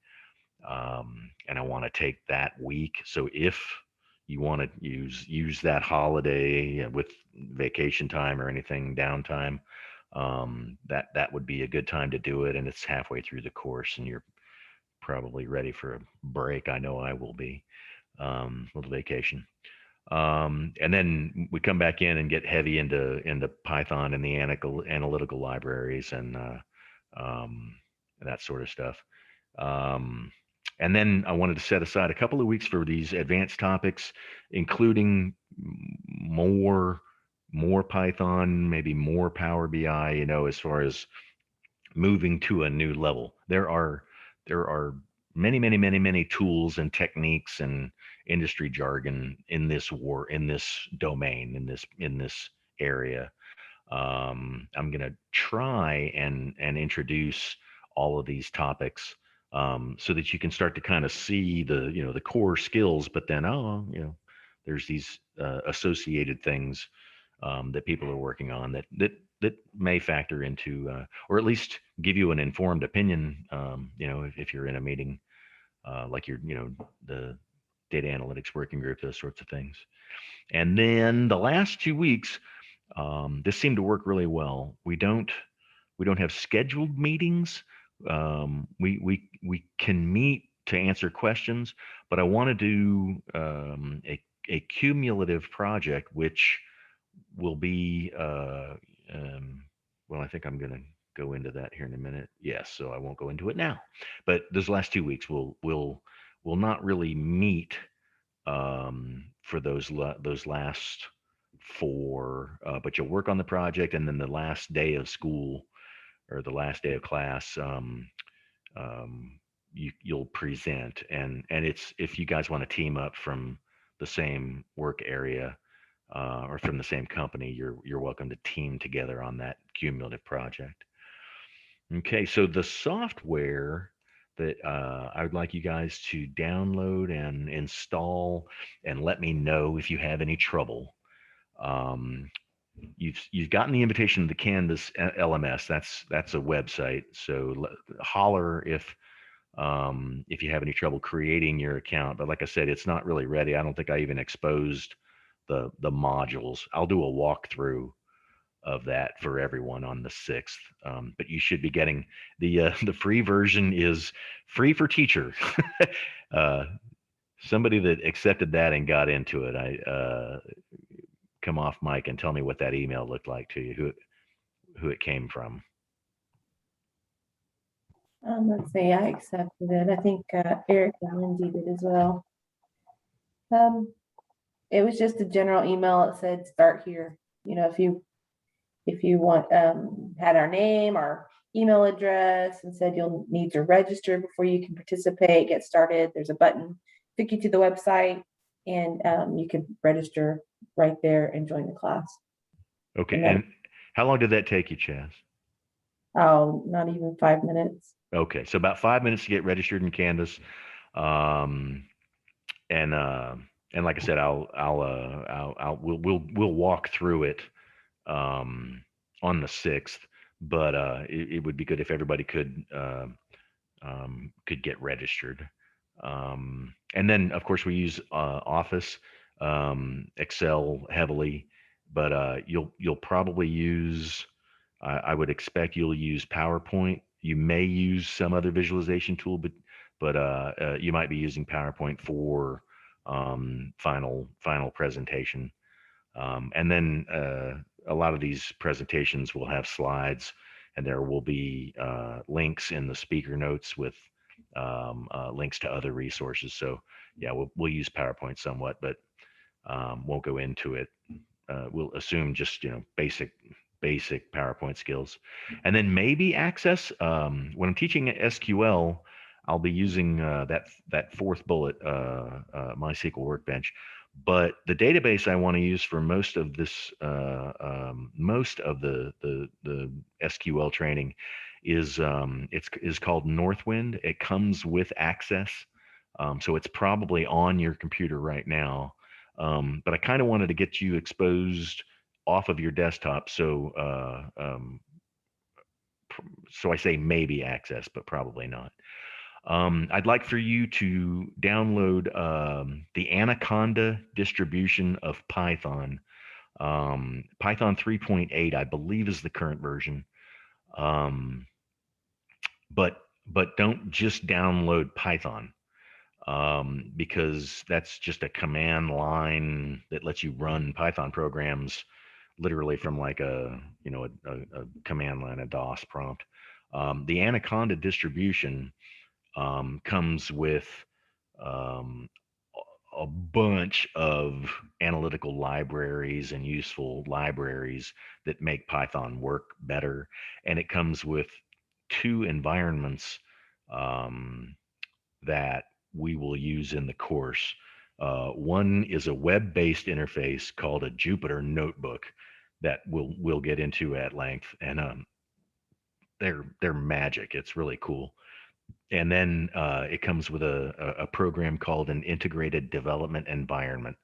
And I want to take that week. So if you want to use that holiday with vacation time or anything downtime, that would be a good time to do it. And it's halfway through the course, and you're probably ready for a break. I know I will be, little vacation. And then we come back in and get heavy into Python and the analytical libraries and that sort of stuff. Um, and then I wanted to set aside a couple of weeks for these advanced topics, including more Python, maybe more Power BI, as far as moving to a new level. There are many tools and techniques and industry jargon in this domain, in this area. I'm going to try and introduce all of these topics so that you can start to kind of see the core skills, but then there's these associated things that people are working on that may factor into or at least give you an informed opinion. If you're in a meeting like the data analytics working group, those sorts of things. And then the last 2 weeks, this seemed to work really well. We don't have scheduled meetings. We can meet to answer questions, but I want to do a cumulative project, which will be well, I think I'm going to go into that here in a minute. Yes, so I won't go into it now. But those last 2 weeks we'll not really meet for those last 4, but you'll work on the project, and then the last day of school or the last day of class, you'll present, and it's if you guys want to team up from the same work area, or from the same company, you're welcome to team together on that cumulative project. Okay, so the software that I would like you guys to download and install, and let me know if you have any trouble. Um, you've gotten the invitation to the Canvas LMS. That's a website. So holler if you have any trouble creating your account. But like I said, it's not really ready. I don't think I even exposed the modules. I'll do a walkthrough of that for everyone on the 6th. But you should be getting the free version is free for teacher. uh, Somebody that accepted that and got into it. I come off mic and tell me what that email looked like to you, who it came from. Let's see, I accepted it. I think Eric and Lindsay did as well. It was just a general email. It said start here. You know, if you want, had our name, our email address, and said you'll need to register before you can participate, get started. There's a button, took you to the website, and you can register right there and join the class. Okay, and how long did that take you, Chaz? Oh, not even 5 minutes. Okay, so about 5 minutes to get registered in Canvas, and like I said, we'll walk through it on the 6th, but it would be good if everybody could get registered. And then of course we use Office, Excel heavily, but you'll probably use, I would expect you'll use PowerPoint. You may use some other visualization tool, but you might be using PowerPoint for final presentation. And then a lot of these presentations will have slides, and there will be links in the speaker notes with links to other resources. So yeah, we'll use PowerPoint somewhat, but won't go into it. We'll assume just basic PowerPoint skills, and then maybe Access. When I'm teaching SQL, I'll be using that fourth bullet, MySQL Workbench. But the database I want to use for most of this, most of the SQL training is is called Northwind. It comes with Access, so it's probably on your computer right now. But I kind of wanted to get you exposed off of your desktop, so so I say maybe Access, but probably not. I'd like for you to download the Anaconda distribution of Python. Python 3.8, I believe, is the current version. But don't just download Python, because that's just a command line that lets you run Python programs literally from like a command line, a DOS prompt. The Anaconda distribution comes with um, a bunch of analytical libraries and useful libraries that make Python work better. And it comes with 2 environments that we will use in the course. One is a web-based interface called a Jupyter Notebook that we'll get into at length, and they're magic. It's really cool. And then it comes with a program called an integrated development environment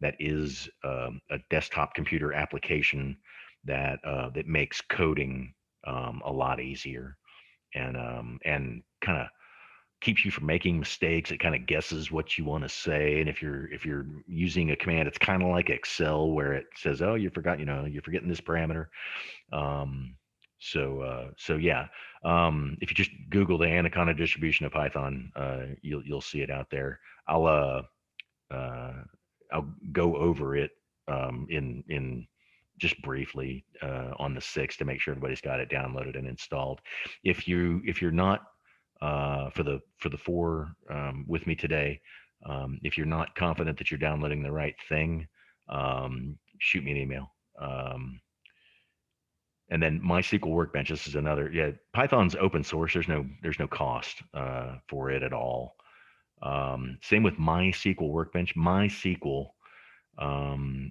that is a desktop computer application that makes coding a lot easier, and kind of keeps you from making mistakes. It kind of guesses what you want to say, and if you're using a command, it's kind of like Excel where it says, "Oh, you forgot, you're forgetting this parameter." Um, so yeah, if you just Google the Anaconda distribution of Python, you'll see it out there. Uh, I'll go over it in just briefly on the 6th to make sure everybody's got it downloaded and installed. If you're not for the 4 with me today, if you're not confident that you're downloading the right thing, shoot me an email. And then MySQL Workbench, this is another. Yeah, Python's open source. There's no cost for it at all. Same with MySQL Workbench. MySQL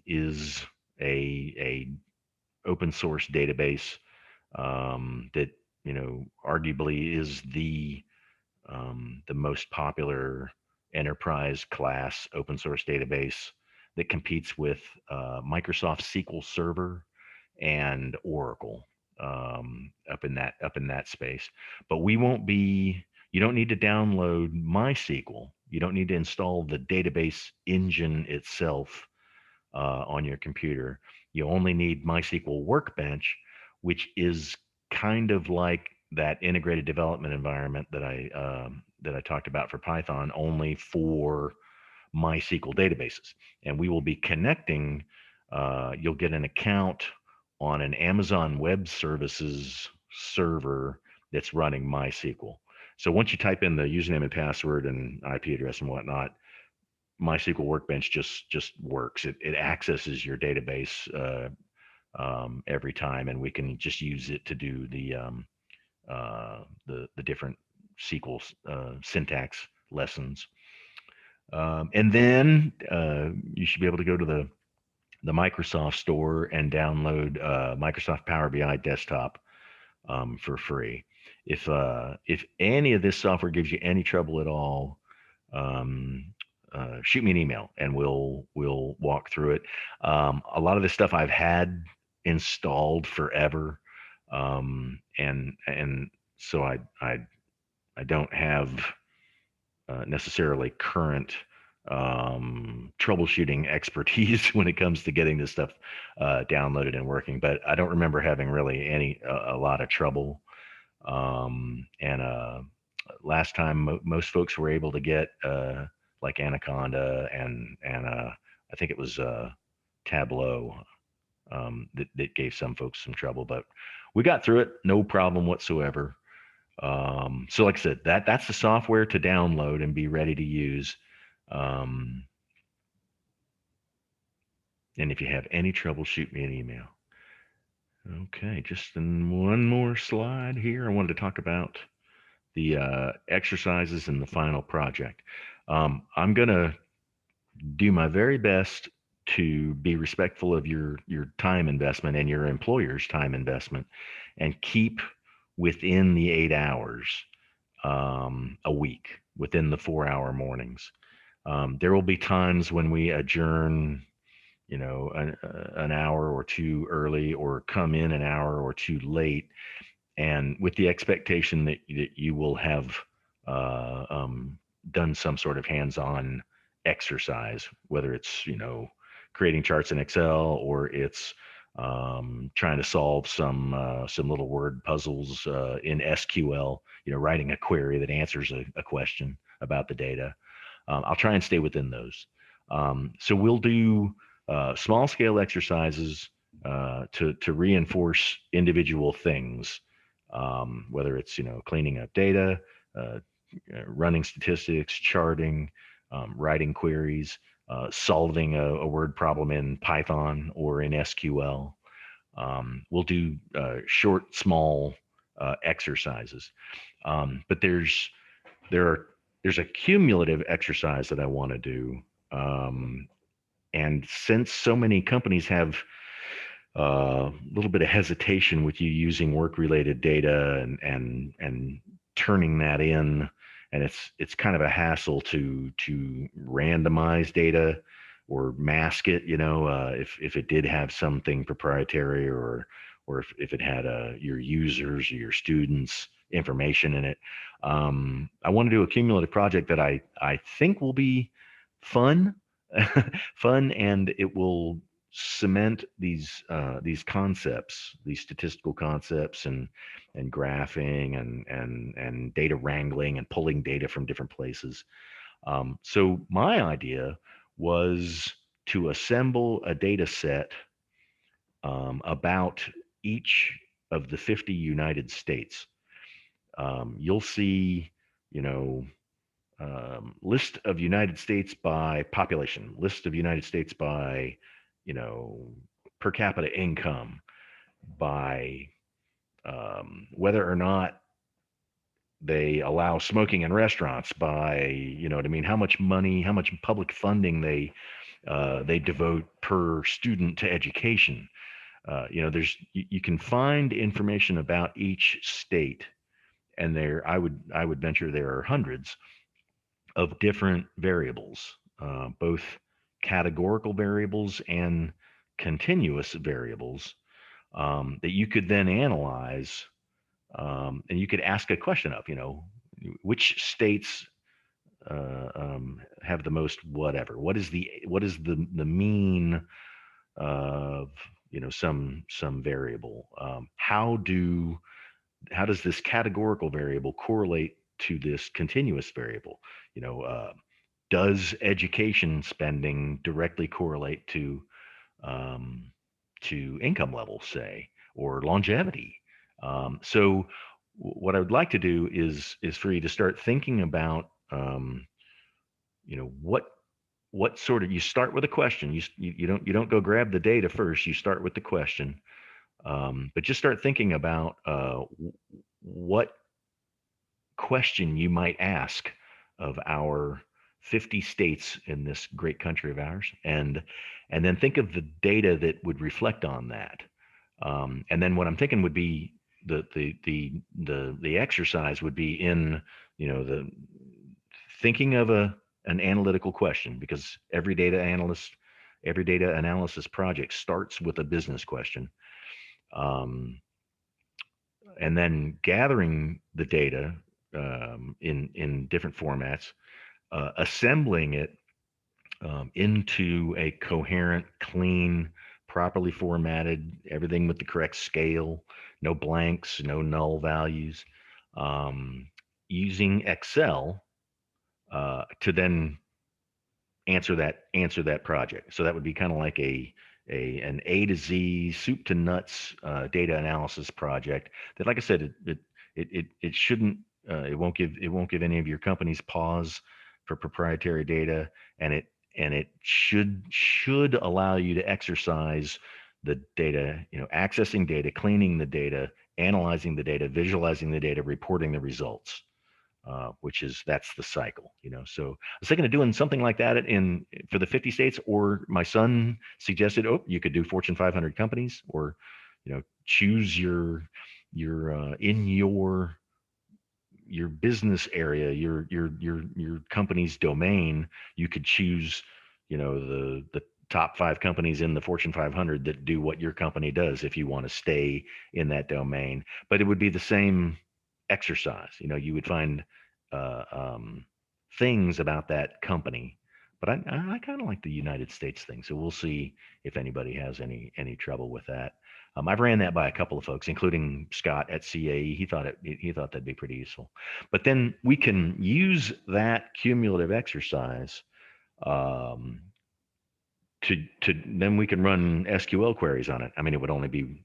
is a open source database that arguably is the most popular enterprise class open source database that competes with Microsoft SQL Server and Oracle up in that space. But we won't be. You don't need to download MySQL. You don't need to install the database engine itself on your computer. You only need MySQL Workbench, which is kind of like that integrated development environment that I talked about for Python, only for MySQL databases. And we will be connecting. You'll get an account on an Amazon Web Services server that's running MySQL. So once you type in the username and password and IP address and whatnot, MySQL Workbench just works. It accesses your database every time, and we can just use it to do the different SQL syntax lessons. And then you should be able to go to the Microsoft Store and download Microsoft Power BI Desktop for free. If any of this software gives you any trouble at all, shoot me an email and we'll walk through it. A lot of this stuff I've had installed forever, and so I don't have necessarily current troubleshooting expertise when it comes to getting this stuff downloaded and working. But I don't remember having really a lot of trouble. And last time most folks were able to get like Anaconda and I think it was Tableau that gave some folks some trouble, but we got through it, no problem whatsoever. So like I said, that's the software to download and be ready to use. And if you have any trouble, shoot me an email. Okay, just in one more slide here, I wanted to talk about the exercises in the final project. I'm going to do my very best to be respectful of your time investment and your employer's time investment and keep within the 8 hours a week, within the 4-hour mornings. There will be times when we adjourn, an hour or two early or come in an hour or two late, and with the expectation that you will have done some sort of hands-on exercise, whether it's creating charts in Excel or it's trying to solve some little word puzzles in SQL, writing a query that answers a question about the data. I'll try and stay within those. So we'll do small scale exercises to reinforce individual things, whether it's cleaning up data, running statistics, charting, writing queries, solving a word problem in Python or in SQL. We'll do short, small exercises, but there's a cumulative exercise that I want to do, and since so many companies have a little bit of hesitation with you using work-related data and turning that in, and it's kind of a hassle to randomize data or mask it, if it did have something proprietary or if it had your users or your students information in it. I want to do a cumulative project that I think will be fun, and it will cement these concepts, these statistical concepts and graphing and data wrangling and pulling data from different places. So my idea was to assemble a data set about each of the 50 United States. You'll see, list of United States by population, list of United States by, per capita income, by whether or not they allow smoking in restaurants by, you know what I mean, how much money, how much public funding they devote per student to education. You know, you can find information about each state, and I would venture there are hundreds of different variables, both categorical variables and continuous variables, that you could then analyze, and you could ask a question of, you know, which states have the most whatever. What is the mean of, you know, some variable? How does this categorical variable correlate to this continuous variable? You know, does education spending directly correlate um, to income level, say, or longevity? So what I would like to do is for you to start thinking about, you know, what sort of, you start with a question. You don't go grab the data first. You start with the question, but just start thinking about what question you might ask of our 50 states in this great country of ours, and then think of the data that would reflect on that. And then what I'm thinking would be the exercise would be in, you know, the thinking of an analytical question, because every data analysis project starts with a business question. And then gathering the data, in different formats, assembling it into a coherent, clean, properly formatted, everything with the correct scale, no blanks, no null values, um, using Excel to then answer that project. So that would be kind of like an A to Z, soup to nuts data analysis project. That, like I said, it shouldn't, it won't give any of your companies pause for proprietary data, and it should allow you to exercise the data, you know, accessing data, cleaning the data, analyzing the data, visualizing the data, reporting the results, that's the cycle, you know. So I was thinking of doing something like that for the 50 states, or my son suggested, oh, you could do Fortune 500 companies, or, you know, choose in your business area, your company's domain. You could choose, you know, the top 5 companies in the Fortune 500 that do what your company does, if you want to stay in that domain. But it would be the same exercise. You know, you would find uh, um, things about that company. But I kind of like the United States thing, so we'll see if anybody has any trouble with that. I've ran that by a couple of folks, including Scott at CAE. He thought that'd be pretty useful. But then we can use that cumulative exercise, um, to then we can run SQL queries on it. I mean, it would only be,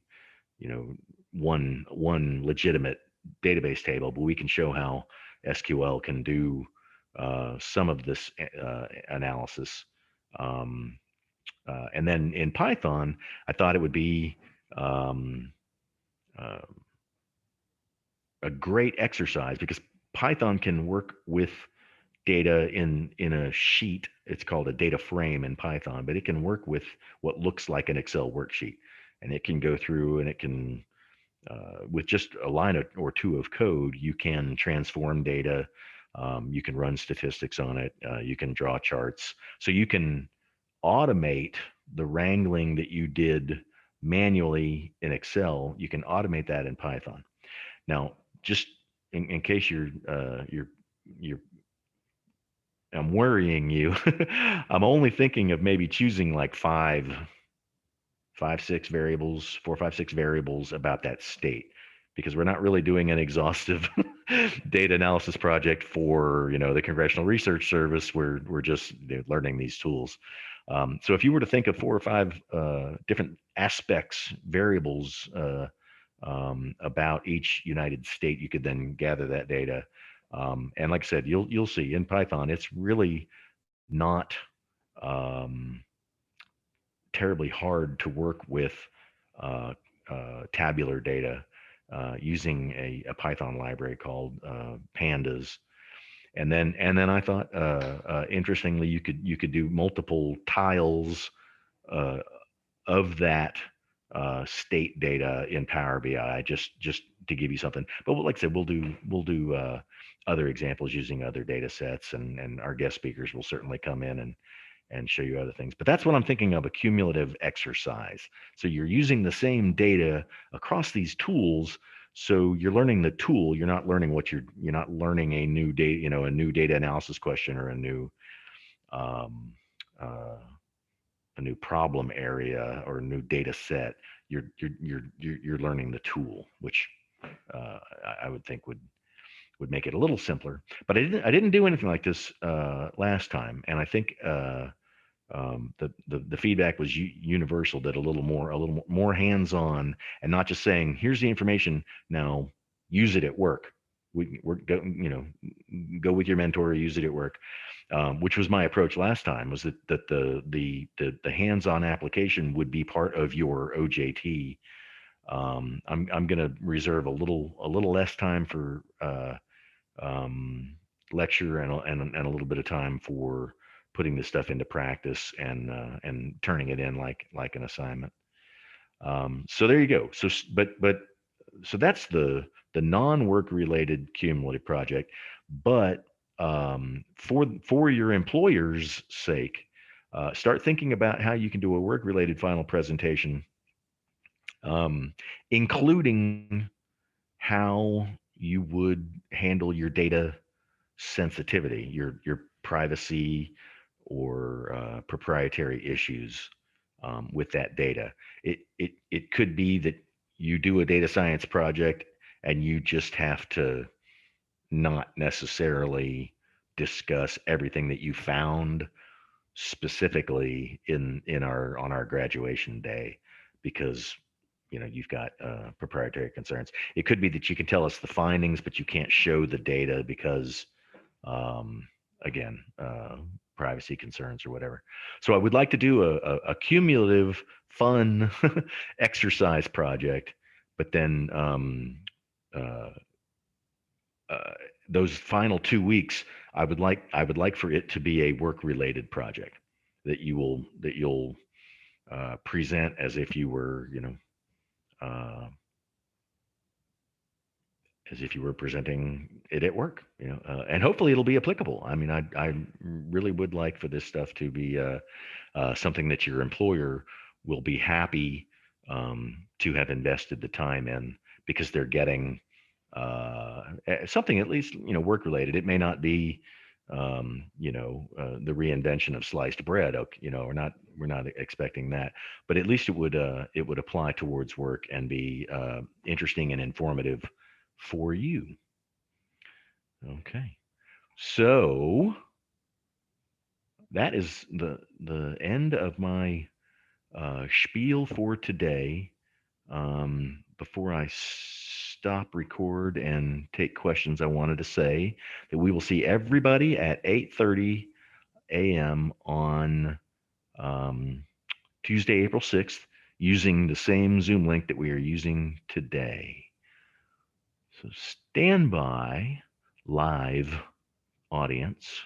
you know, one legitimate database table, but we can show how SQL can do some of this analysis. Um, and then in Python, I thought it would be um, uh, a great exercise, because Python can work with data in a sheet. It's called a data frame in Python, but it can work with what looks like an Excel worksheet, and it can go through and it can, with just a line or two of code, you can transform data. You can run statistics on it. You can draw charts. So you can automate the wrangling that you did manually in Excel. You can automate that in Python. Now, just in case you're I'm worrying you, I'm only thinking of maybe choosing like six variables, 4, 5, 6 variables about that state, because we're not really doing an exhaustive data analysis project for, you know, the Congressional Research Service. We're just, you know, learning these tools. So if you were to think of 4 or 5 different aspects, variables about each United State, you could then gather that data. And like I said, you'll see in Python, it's really not um, terribly hard to work with uh, tabular data. using a Python library called pandas. And then I thought, interestingly, you could do multiple tiles uh, of that state data in Power BI, just to give you something. But like I said, we'll do other examples using other data sets, and our guest speakers will certainly come in and show you other things. But that's what I'm thinking of, a cumulative exercise. So you're using the same data across these tools. So you're learning the tool. You're not learning you're not learning a new data, a new data analysis question or um, uh, a new problem area or a new data set. You're learning the tool, which I would think would make it a little simpler. But I didn't do anything like this last time, and I think the feedback was universal, that a little more hands-on, and not just saying, here's the information, now use it at work. We're go, go with your mentor, use it at work, which was my approach last time, was that the hands-on application would be part of your OJT. I'm going to reserve a little less time for lecture and a little bit of time for putting this stuff into practice and turning it in like an assignment. So there you go. So that's the non-work related cumulative project. But for your employer's sake, start thinking about how you can do a work related final presentation, including how you would handle your data sensitivity, your privacy or proprietary issues with that data. It could be that you do a data science project and you just have to not necessarily discuss everything that you found specifically on our graduation day, because you've got proprietary concerns. It could be that you can tell us the findings, but you can't show the data because um, again, privacy concerns or whatever. So I would like to do a cumulative fun exercise project, but then uh, uh, those final 2 weeks, I would like for it to be a work related project that you'll present as if you were, uh, as if you were presenting it at work, and hopefully it'll be applicable. I mean, I really would like for this stuff to be something that your employer will be happy to have invested the time in, because they're getting something at least, work related. It may not be, the reinvention of sliced bread. Okay, we're not expecting that, but at least it would apply towards work and be interesting and informative for you. Okay. So that is the end of my spiel for today. Before I stop record and take questions, I wanted to say that we will see everybody at 8:30 a.m. on Tuesday, April 6th, using the same Zoom link that we are using today. So stand by, live audience.